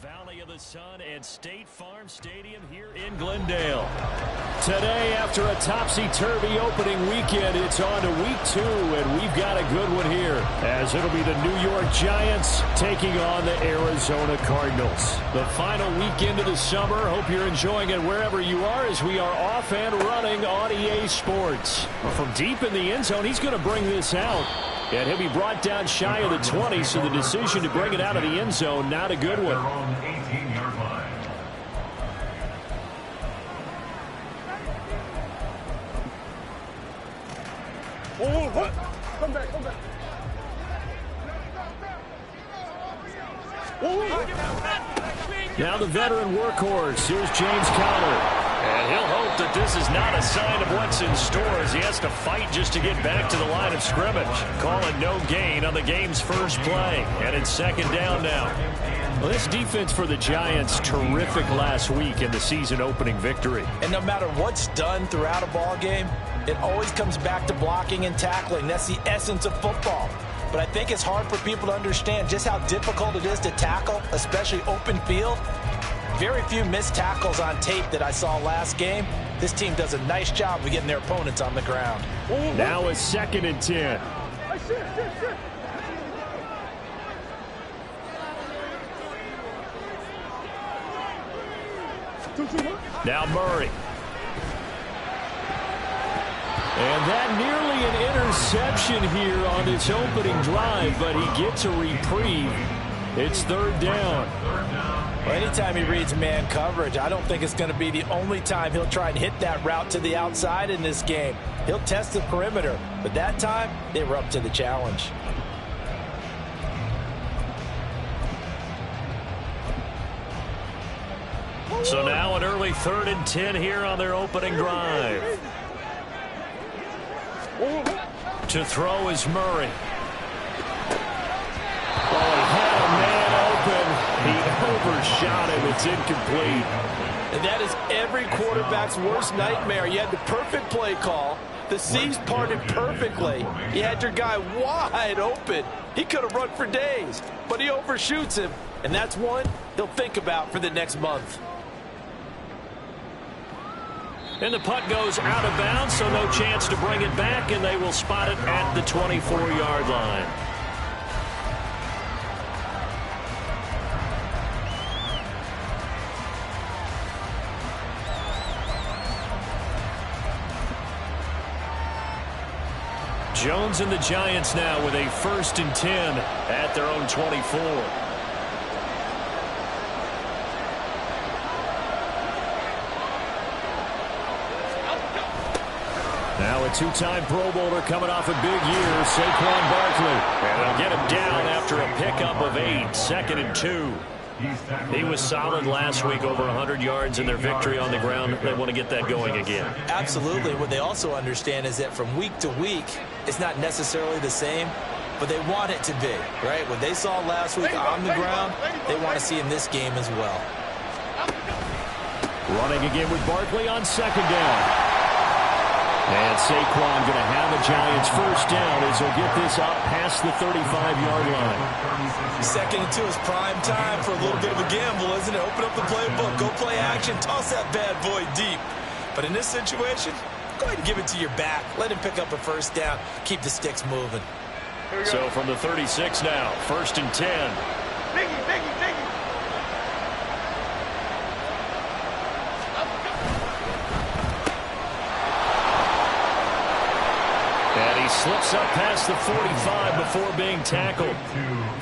Valley of the Sun and State Farm Stadium here in Glendale. Today, after a topsy-turvy opening weekend, it's on to week 2, and we've got a good one here, as it'll be the New York Giants taking on the Arizona Cardinals. The final weekend of the summer. Hope you're enjoying it wherever you are, as we are off and running on EA Sports. From deep in the end zone, he's going to bring this out. And he'll be brought down shy of the 20, so the decision to bring it out of the end zone, not a good one. Come back. Now the veteran workhorse. Here's James Conner. And he'll hope that this is not a sign of what's in store, as he has to fight just to get back to the line of scrimmage. Calling no gain on the game's first play. And it's second down now. Well, this defense for the Giants, terrific last week in the season-opening victory. And no matter what's done throughout a ball game, it always comes back to blocking and tackling. That's the essence of football. But I think it's hard for people to understand just how difficult it is to tackle, especially open field. Very few missed tackles on tape that I saw last game. This team does a nice job of getting their opponents on the ground. Now a 2nd and 10. Now Murray. And that nearly an interception here on this opening drive, but he gets a reprieve. It's 3rd down. Well, anytime he reads man coverage, I don't think it's going to be the only time he'll try and hit that route to the outside in this game. He'll test the perimeter, but that time they were up to the challenge. So now an early 3rd and 10 here on their opening drive. To throw is Murray. Oh, he had a man open. He overshot him. It's incomplete. And that is every quarterback's worst nightmare. You had the perfect play call. The seams parted perfectly. You had your guy wide open. He could have run for days, but he overshoots him. And that's one he'll think about for the next month. And the punt goes out of bounds, so no chance to bring it back, and they will spot it at the 24-yard line. Jones and the Giants now with a 1st and 10 at their own 24. Now a 2-time Pro Bowler coming off a big year, Saquon Barkley. And they'll get him down after a pickup of 8, 2nd and 2. He was solid last week, over 100 yards in their victory on the ground. They want to get that going again. Absolutely. What they also understand is that from week to week, it's not necessarily the same, but they want it to be, right? What they saw last week on the ground, they want to see in this game as well. Running again with Barkley on 2nd down. And Saquon going to have the Giants 1st down as he'll get this up past the 35-yard line. 2nd and 2 is prime time for a little bit of a gamble, isn't it? Open up the playbook, go play action, toss that bad boy deep. But in this situation, go ahead and give it to your back. Let him pick up a 1st down. Keep the sticks moving. So from the 36 now, 1st and 10. Biggie. And he slips up past the 45 before being tackled.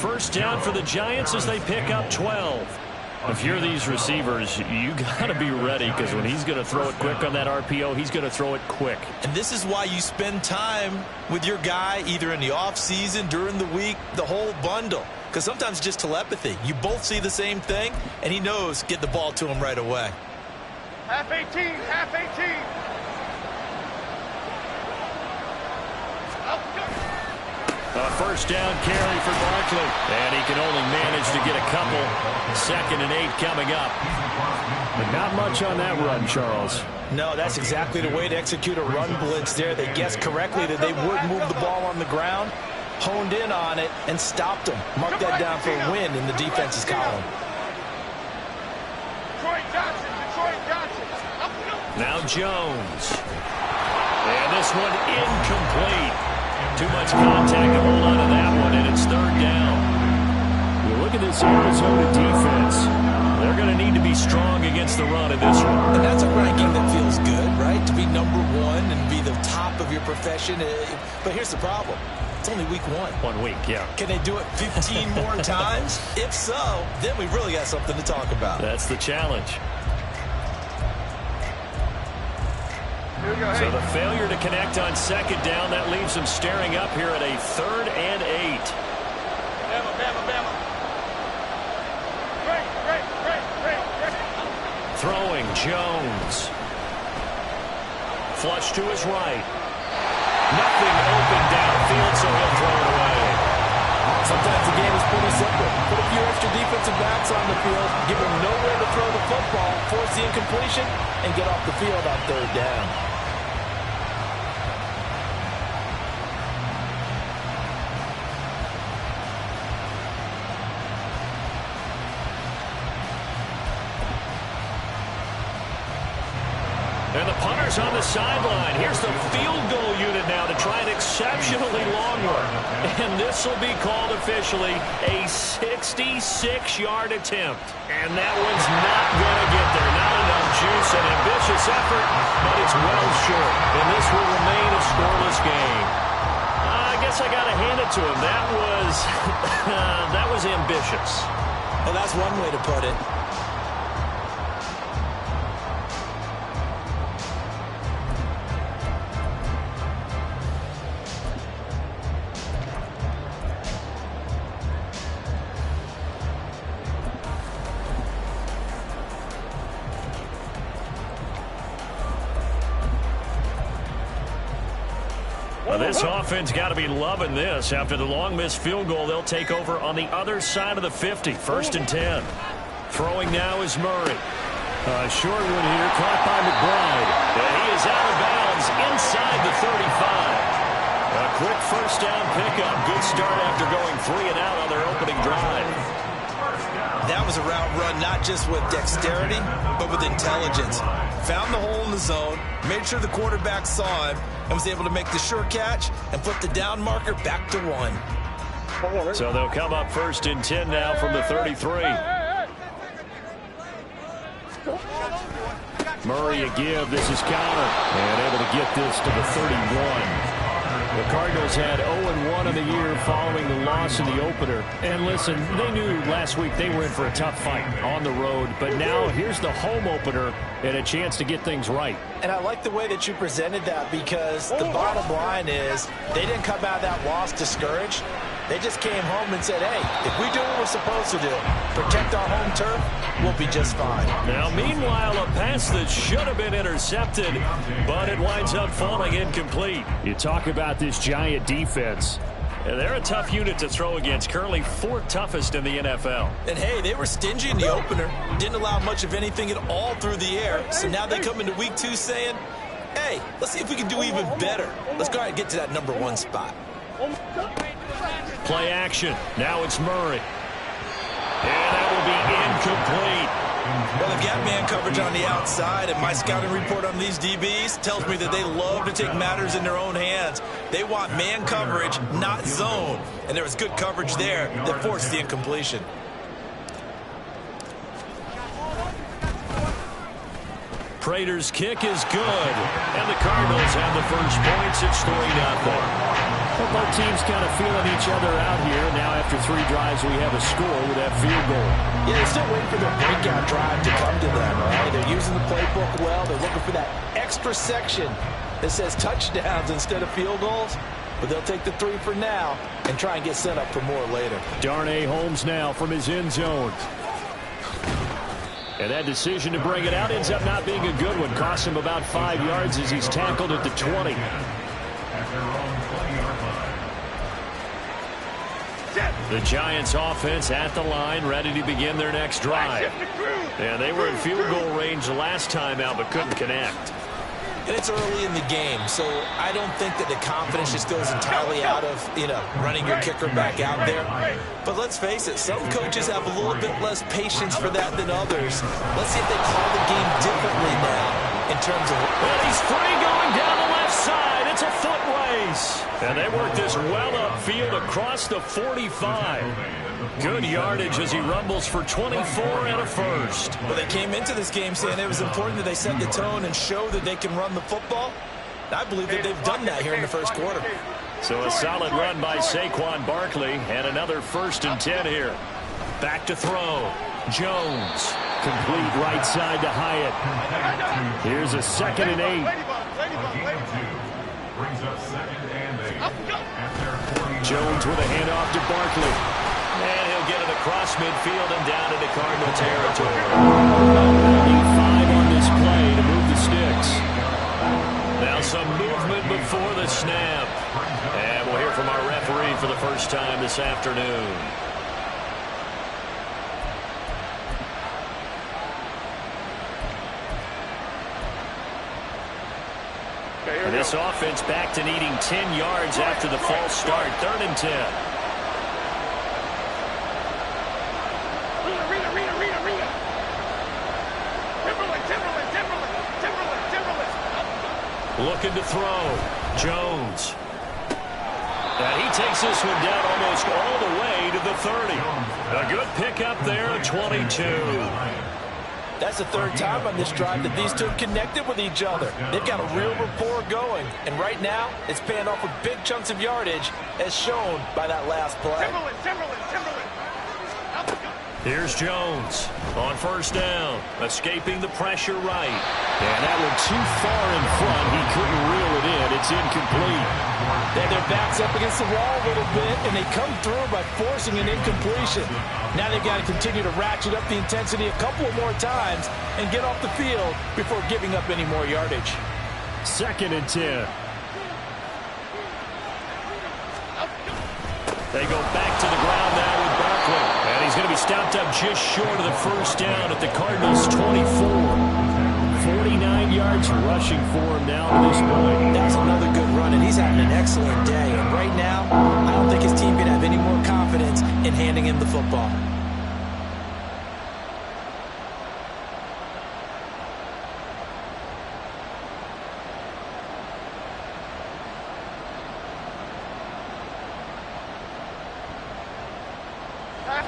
1st down for the Giants as they pick up 12. If you're these receivers, you got to be ready, because when he's going to throw it quick on that RPO, he's going to throw it quick. And this is why you spend time with your guy either in the offseason, during the week, the whole bundle. Because sometimes just telepathy. You both see the same thing, and he knows get the ball to him right away. Half 18. A 1st down carry for Barkley. And he can only manage to get a couple. 2nd and 8 coming up. But not much on that run, Charles. No, that's exactly the way to execute a run blitz there. They guessed correctly that they would move the ball on the ground, honed in on it, and stopped them. Mark that down for a win in the defense's column. Now Jones. And this one incomplete. Too much contact to hold on to that one, and it's third down. You look at this Arizona defense. They're going to need to be strong against the run in this one. And that's a ranking that feels good, right? To be number one and be the top of your profession. But here's the problem. It's only week 1. 1 week, yeah. Can they do it 15 more times? If so, then we really got something to talk about. That's the challenge. So the failure to connect on second down, that leaves them staring up here at a 3rd and 8. Bama. Great. Throwing Jones. Flush to his right. Nothing open downfield, so he'll throw it away. Sometimes the game is pretty simple. Put a few extra defensive backs on the field, give them nowhere to throw the football, force the incompletion, and get off the field on 3rd down. And the punter's on the sideline. Here's the field goal unit now to try an exceptionally long one. And this will be called officially a 66-yard attempt. And that one's not going to get there. Not enough juice. An ambitious effort, but it's well short. And this will remain a scoreless game. I guess I got to hand it to him. That was ambitious. Well, that's one way to put it. Well, this offense got to be loving this. After the long missed field goal, they'll take over on the other side of the 50. 1st and 10. Throwing now is Murray. Short one here, caught by McBride. And he is out of bounds inside the 35. A quick first down pickup. Good start after going 3 and out on their opening drive. That was a route run not just with dexterity, but with intelligence. Found the hole in the zone, made sure the quarterback saw him, and was able to make the sure catch and flip the down marker back to 1. So they'll come up 1st and 10 now from the 33. Murray a give. This is counter. And able to get this to the 31. The Cardinals had 0-1 in the year following the loss in the opener. And listen, they knew last week they were in for a tough fight on the road. But now here's the home opener and a chance to get things right. And I like the way that you presented that, because the bottom line is they didn't come out of that loss discouraged. They just came home and said, hey, if we do what we're supposed to do, protect our home turf, we'll be just fine. Now, meanwhile, a pass that should have been intercepted, but it winds up falling incomplete. You talk about this Giant defense. They're a tough unit to throw against, currently 4th toughest in the NFL. And, hey, they were stingy in the opener, didn't allow much of anything at all through the air. So now they come into week 2 saying, hey, let's see if we can do even better. Let's go ahead and get to that number 1 spot. Play action. Now it's Murray. And that will be incomplete. Well, they've got man coverage on the outside, and my scouting report on these DBs tells me that they love to take matters in their own hands. They want man coverage, not zone. And there was good coverage there that forced the incompletion. Prater's kick is good. And the Cardinals have the first points. It's 3-0. Both teams kind of feeling each other out here. Now after 3 drives, we have a score with that field goal. Yeah, they're still waiting for their breakout drive to come to them, right? They're using the playbook well. They're looking for that extra section that says touchdowns instead of field goals. But they'll take the 3 for now and try and get set up for more later. Darnay Holmes now from his end zone. And that decision to bring it out ends up not being a good one. Costs him about 5 yards as he's tackled at the 20. The Giants offense at the line, ready to begin their next drive. And they were in field goal range last time out, but couldn't connect. And it's early in the game, so I don't think that the confidence just goes entirely out of, running your kicker back out there. But let's face it, some coaches have a little bit less patience for that than others. Let's see if they call the game differently now in terms of... And he's free going down the left side. It's a foot race. And they work this well upfield across the 45. Good yardage as he rumbles for 24 and a first. Well, they came into this game saying it was important that they set the tone and show that they can run the football. I believe that they've done that here in the first quarter. So a solid run by Saquon Barkley and another 1st and 10 here. Back to throw. Jones. Complete right side to Hyatt. Here's a 2nd and 8. Jones with a handoff to Barkley. And he'll get it across midfield and down into Cardinal territory. 95 on this play to move the sticks. Now some movement before the snap. And we'll hear from our referee for the first time this afternoon. And this offense back to needing 10 yards after the false start. 3rd and 10. Looking to throw. Jones. And he takes this one down almost all the way to the 30. A good pickup there at 22. That's the 3rd time on this drive that these two have connected with each other. They've got a real rapport going. And right now, it's paying off with big chunks of yardage, as shown by that last play. Here's Jones on 1st down, escaping the pressure right. And that one too far in front. He couldn't reel it in. It's incomplete. They have their backs up against the wall a little bit, and they come through by forcing an incompletion. Now they've got to continue to ratchet up the intensity a couple of more times and get off the field before giving up any more yardage. 2nd and 10. They go back to the ground now with Barkley. And he's going to be stopped up just short of the 1st down at the Cardinals' 24. 49 yards rushing for him now to this point. That's another good run, and he's having an excellent day. And right now, I don't think his team can have any more confidence in handing him the football.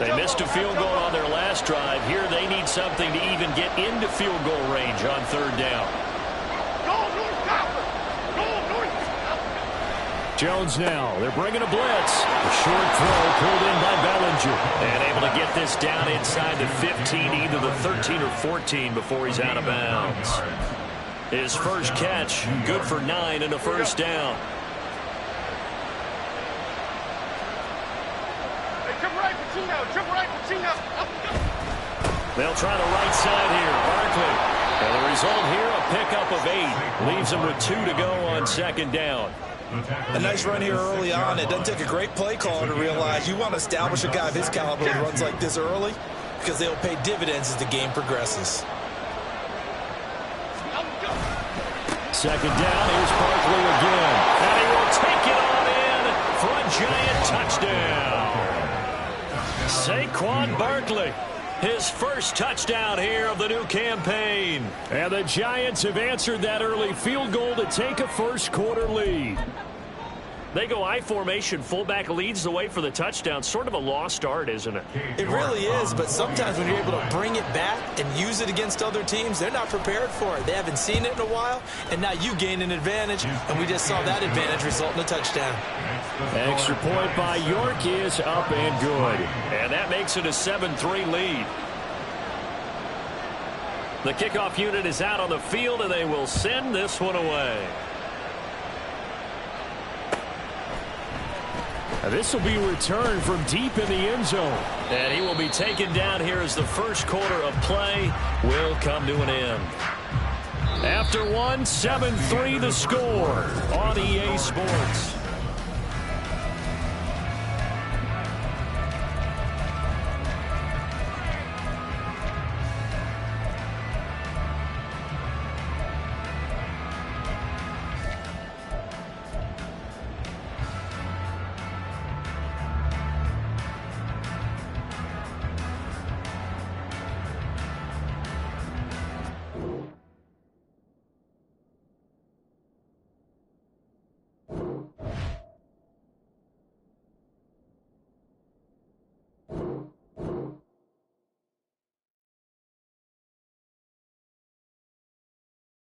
They missed a field goal on their last drive. Here they need something to even get into field goal range on 3rd down. Jones now. They're bringing a blitz. A short throw pulled in by Bellinger. And able to get this down inside the 15, either the 13 or 14 before he's out of bounds. His first catch, good for 9 and a 1st down. They'll try the right side here. Barkley. And the result here, a pickup of 8. Leaves them with 2 to go on 2nd down. A nice run here early on. It doesn't take a great play caller to realize you want to establish a guy of his caliber who runs like this early, because they'll pay dividends as the game progresses. 2nd down. Here's Barkley again. And he will take it on in for a giant touchdown. Saquon Barkley. His first touchdown here of the new campaign. And the Giants have answered that early field goal to take a 1st quarter lead. They go I formation. Fullback leads the way for the touchdown. Sort of a lost art, isn't it? It really is, but sometimes when you're able to bring it back and use it against other teams, they're not prepared for it. They haven't seen it in a while, and now you gain an advantage, and we just saw that advantage result in a touchdown. Extra point by York is up and good. And that makes it a 7-3 lead. The kickoff unit is out on the field, and they will send this one away. This will be returned from deep in the end zone. And he will be taken down here as the 1st quarter of play will come to an end. After one, 7-3 the score on EA Sports.